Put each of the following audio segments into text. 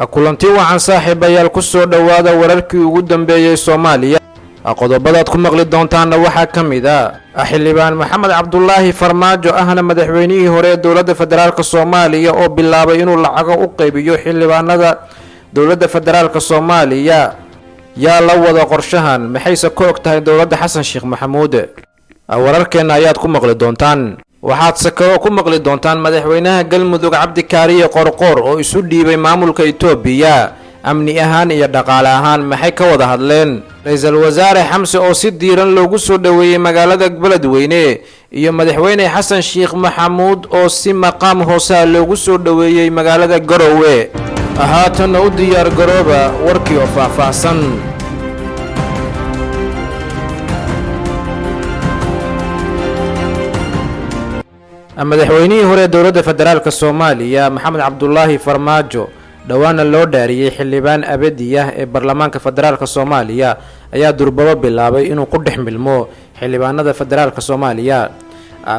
kulanti wacan saaxiibayaal ku soo dhawaada wararkii ugu dambeeyay Soomaaliya. qodobada aad ku maqli doontaan waxaa kamid ah xildhibaan Maxamed Cabdullaahi Farmaajo ahna madaxweynihii hore ee dowladda federaalka Soomaaliya oo bilaabay inuu lacag u qaybiyo xildhibaanada dowladda federaalka Soomaaliya. yaa la wada qorshahan maxayse ka ogtahay dowladda Xasan Sheekh Maxamuud. wararkeena ayaad ku maqli doontaan. waxaad sakoo ku maqli doontaan madaxweynaha Galmudug Cabdi Kaariye Qorqor oo isu dhiibay maamulka Itoobiya amni ahaan iyo dhaqaale ahaan maxay ka wada hadleen. ra'iisul wasaare Xamse oo si diiran loogu soo dhaweeyay magaalada Beledweyne iyo madaxweyne Xasan Sheekh Maxamuud oo si maqaam hoose loogu soo dhaweeyay magaalada Garowe. haatan u diyaar garooba warkii oo faahfaahsan. madaxweynihii hore ee dowladda federaalka Soomaaliya Maxamed Cabdullaahi Farmaajo dhawaana loo dhaariyay xildhibaan abadiya ee baarlamaanka federaalka Soomaaliya ayaa durbaba bilaabay inuu ku dhex milmo xildhibaanada federaalka Soomaaliya.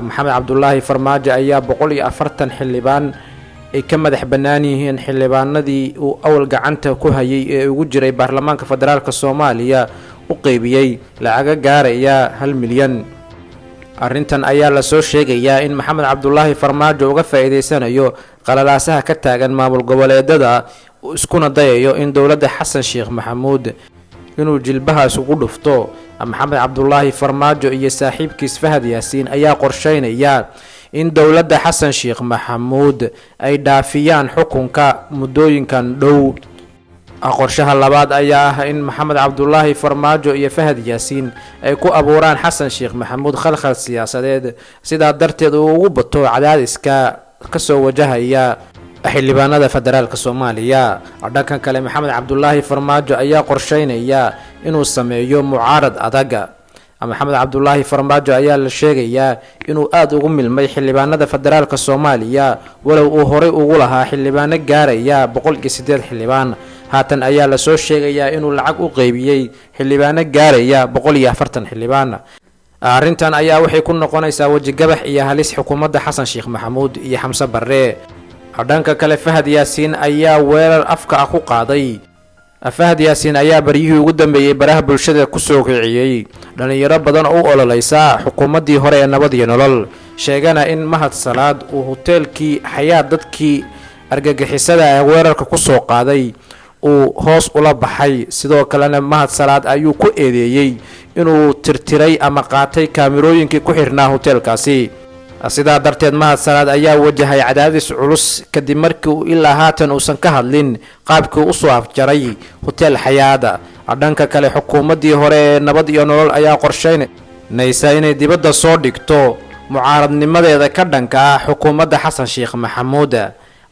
Maxamed Cabdullaahi Farmaajo ayaa 140 xildhibaan ay ka madax bannaan yihiin xildhibaanadii uu awal gacanta ku hayay ee ugu jiray baarlamaanka federaalka Soomaaliya u qaybiyay lacag gaaraya 1 milyan. arrintan ayaa la soo sheegayaa in Maxamed Cabdullaahi Farmaajo uga faa'iideysanayo qalalaasaha ka taagan maamul goboleedada iskuna dayayo in dowladda Xasan Sheekh Maxamuud inuu jilbahaas ugu dhufto. Maxamed Cabdullaahi Farmaajo iyo saaxiibkiis Fahad Yaasiin ayaa qorsheynaya in dowladda Xasan Sheekh Maxamuud ay dhaafiyaan xukunka muddooyinkan dhow. qorshaha labaad ayaa ah in Maxamed Cabdullaahi Farmaajo iyo Fahad Yaasiin ay ku abuuraan Xasan Sheekh Maxamuud khalkhal siyaasadeed sidaa darteed uu ugu bato cadaadiska ka soo wajahaya xildhibaanada federaalka Soomaaliya. dhanka kale Maxamed Cabdullaahi Farmaajo ayaa qorsheynaya inuu sameeyo mucaarad adag. Maxamed Cabdullaahi Farmaajo ayaa la sheegayaa inuu aad ugu milmay xildhibaanada federaalka Soomaaliya walow uu horey ugu lahaa xildhibaano gaaraya 108 xildhibaan. haatan ayaa la soo sheegayaa inuu lacag u qaybiyay xildhibaano gaaraya 140 xildhibaan. arrintan ayaa waxay ku noqonaysaa wajigabax iyo halis xukuumadda Xasan Sheekh Maxamuud iyo Xamse Barre. dhanka kale Fahad Yaasiin ayaa weerar afka ku qaaday. Fahad Yaasiin ayaa baryihii ugu dambeeyay baraha bulshada ku soo kiciyay dhalinyaro badan oo u ololeysa xukuumaddii hore ee nabad iyo nolol, sheegana in Mahad Salaad uu hoteelkii Xayaat dadkii argagixisada ee weerarka ku soo qaaday uu hoos ula baxay. sidoo kalena Mahad Salaad ayuu ku eedeeyay inuu tirtiray ama qaatay kaamirooyinkii ku xirnaa hoteelkaasi. sidaa darteed Mahad Salaad ayaa wajahay cadaadis culus kadib markii uu ilaa haatan uusan ka hadlin qaabkii uu soo afjaray hotel Xayaat. dhanka kale xukuumaddii hore ee nabad iyo nolol ayaa qorsheynaysa inay dibadda soo dhigto mucaaradnimadeeda ka dhanka ah xukuumadda Xasan Sheekh Maxamuud.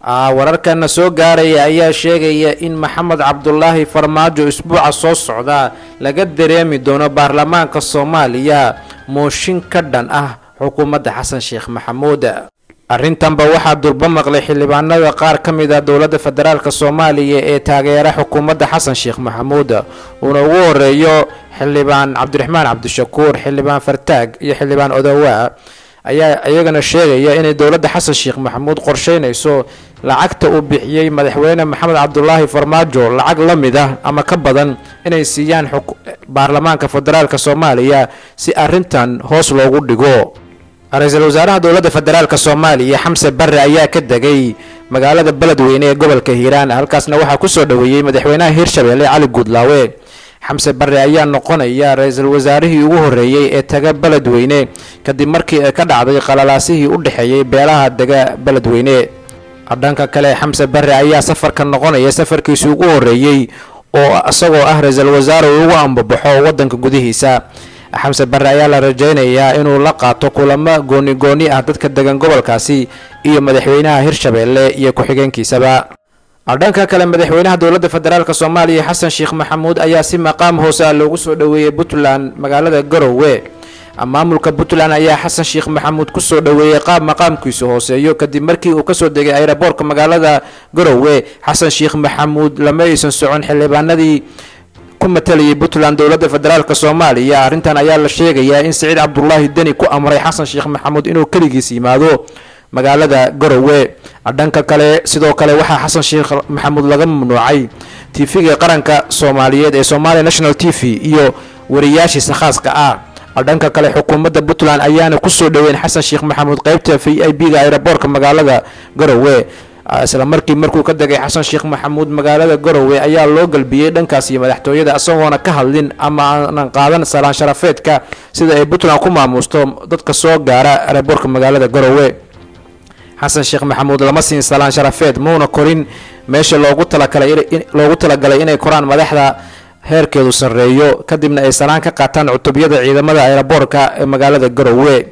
wararkana soo gaaraya ayaa sheegaya in Maxamed Cabdullaahi Farmaajo isbuuca soo socda laga dareemi doono baarlamaanka Soomaaliya mooshin ka dhan ah xukuumadda Xasan Sheekh Maxamuud. arrintanba waxaa durba maqlay xildhibaanada qaar ka mid ah dowladda federaalka Soomaaliya ee taageera xukuumadda Xasan Sheekh Maxamuud uuna ugu horeeyo xildhibaan Cabdiraxmaan Cabdishakuur, xildhibaan Fartaag iyo xildhibaan Odawa ayaa iyagana sheegaya inay dowladda Xasan Sheekh Maxamuud qorsheynayso lacagta uu bixiyay madaxweyne Maxamed Cabdullaahi Farmaajo lacag la mid ah ama ka badan inay siiyaan baarlamaanka federaalka Soomaaliya si arrintan hoos loogu dhigo. ra'iisul wasaaraha dowladda federaalka Soomaaliya Xamse Barre ayaa ka degay magaalada Beledweyne ee gobolka Hiiraan. halkaasna waxaa ku soo dhaweeyay madaxweynaha Hirshabelle Cali Guudlaawe. Xamse Barre ayaa noqonaya ra'iisul wasaarihii ugu horeeyay ee taga Beledweyne kadib markii ay ka dhacday qalalaasihii u dhaxeeyay beelaha dega Beledweyne. dhanka kale Xamse Barre ayaa safarka noqonaya safarkiisii ugu horeeyay oo asagoo ah ra'iisul wasaare ugu ambabaxo wadanka gudihiisa. Xamse Barre ayaa la rajeynayaa inuu la qaato kulamo gooni ah dadka degan gobolkaasi iyo madaxweynaha Hirshabelle iyo ku-xigeenkiisaba. dhanka kale madaxweynaha dowladda federaalka Soomaaliya Xasan Sheekh Maxamuud ayaa si maqaam hoose loogu soo dhaweeyay Puntland magaalada Garowe. maamulka Puntland ayaa Xasan Sheekh Maxamuud ku soo dhaweeyay maqaamkiisa hooseeyo kadib markii uu ka soo degay aeroboortka magaalada Garowe. Xasan Sheekh Maxamuud lama aysan socon xildhibaanadii ku matalayay Puntland dowladda federaalka Soomaaliya. arrintan ayaa la sheegayaa in Saciid Cabdullaahi Deni ku amray Xasan Sheekh Maxamuud inuu kaligiis yimaado magaalada garowe. dhanka kale sidoo kale waxaa xasan sheekh maxamuud laga mamnuucay tv-ga qaranka soomaaliyeed ee Somali National TV iyo wariyaashiisa khaaska ah. dhanka kale xukuumadda Puntland ayaana ku soo dhaweyn xasan sheekh maxamuud qaybta VIP-ga aeroboortka magaalada garowe. isla markuu ka degay xasan sheekh maxamuud magaalada garowe ayaa loo galbiyay dhankaas iyo madaxtooyada asagoona ka hadlin ama aan qaadan salaan sharafeedka sida ay Puntland ku maamuusto dadka soo gaara aeroboortka magaalada garowe. xasan sheekh maxamuud lama siin salaan sharafeed muuna korin meesha loogu talagalay inay koraan madaxda heerkeedu sareeyo kadibna ay salaan ka qaataan cutubiyada ciidamada aeroboortka ee magaalada garowe.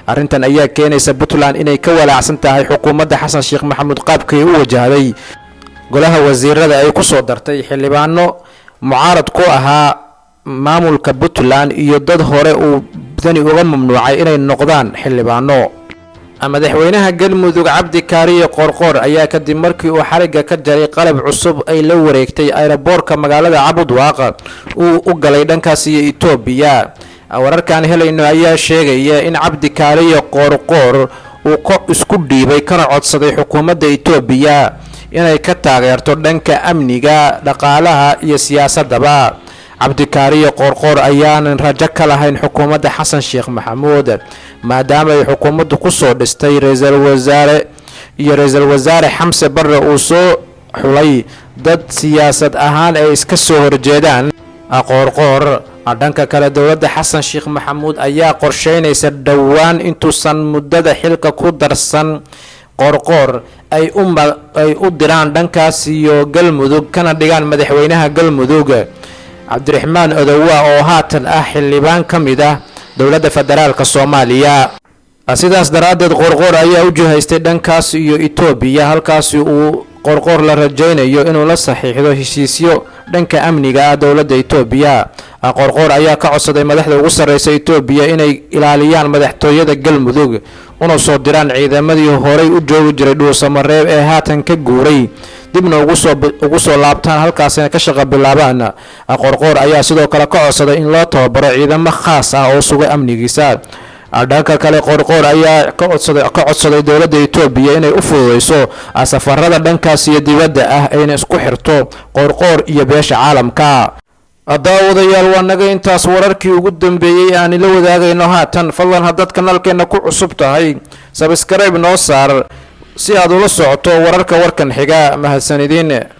arrintan ayaa keenaysa Puntland inay ka walaacsan tahay xukuumadda xasan sheekh maxamuud qaabkay u wajahday golaha wasiirada ay ku soo dartay xildhibaano mucaarad ku ahaa maamulka Puntland iyo dad hore uu dani uga mamnuucay inay noqdaan xildhibaano. madaxweynaha galmudug cabdi kaariye qorqor ayaa kadib markii uu xariga ka jaray qalab cusub ay la wareegtay aeroboortka magaalada Cabudwaaq uu u galay dhankaas iyo Itoobiya. wararkan helayno ayaa sheegaya in cabdi kaariye qorqor uu isku dhiibay kana codsaday xukuumadda Itoobiya inay ka taageerto dhanka amniga, dhaqaalaha iyo siyaasadaba. cabdi kaariye qorqor ayaanan rajo ka lahayn xukuumadda xasan sheekh maxamuud maadaama ay xukuumaddu ku soo dhistay ra'iisul wasaare xamse barre uu soo xulay dad siyaasad ahaan ay iska soo horjeedaan qorqor. dhanka kale dowladda xasan sheekh maxamuud ayaa qorsheynaysa dhowaan intuusan muddada xilka ku darsan qorqor ay u diraan dhankaas iyo galmudug kana dhigaan madaxweynaha galmudug cabdiraxmaan odowa oo haatan ah xildhibaan ka mid ah dowladda federaalka Soomaaliya. sidaas daraaddeed qorqor ayaa u jihaystay dhankaas iyo Itoobiya halkaas uu qorqor la rajaynayo inuu la saxiixdo heshiisyo dhanka amniga ah dowladda Itoobiya. qorqor ayaa ka codsaday madaxda ugu sareysa Itoobiya inay ilaaliyaan madaxtooyada galmudug una soo diraan ciidamadii horey u joogi jiray dhuusamareeb ee haatan ka guuray dibna ugu soo laabtaan halkaasina ka shaqo bilaabaan. qorqor ayaa sidoo kale ka codsaday in loo tababaro ciidamo khaas ah oo suga amnigiisa. dhanka kale qorqor ayaa ka codsaday dowladda Itoobiya inay u fududeyso safarada dhankaas iyo dibadda ah ayna isku xirto qorqor iyo beesha caalamka. daawadayaal waa naga intaas wararkii ugu dambeeyay aan ila wadaagayno haatan. fadlan haddaad kanaalkeena ku cusub tahay subscribe noo saar si aad ula socoto wararka warkan xiga. mahadsanidin.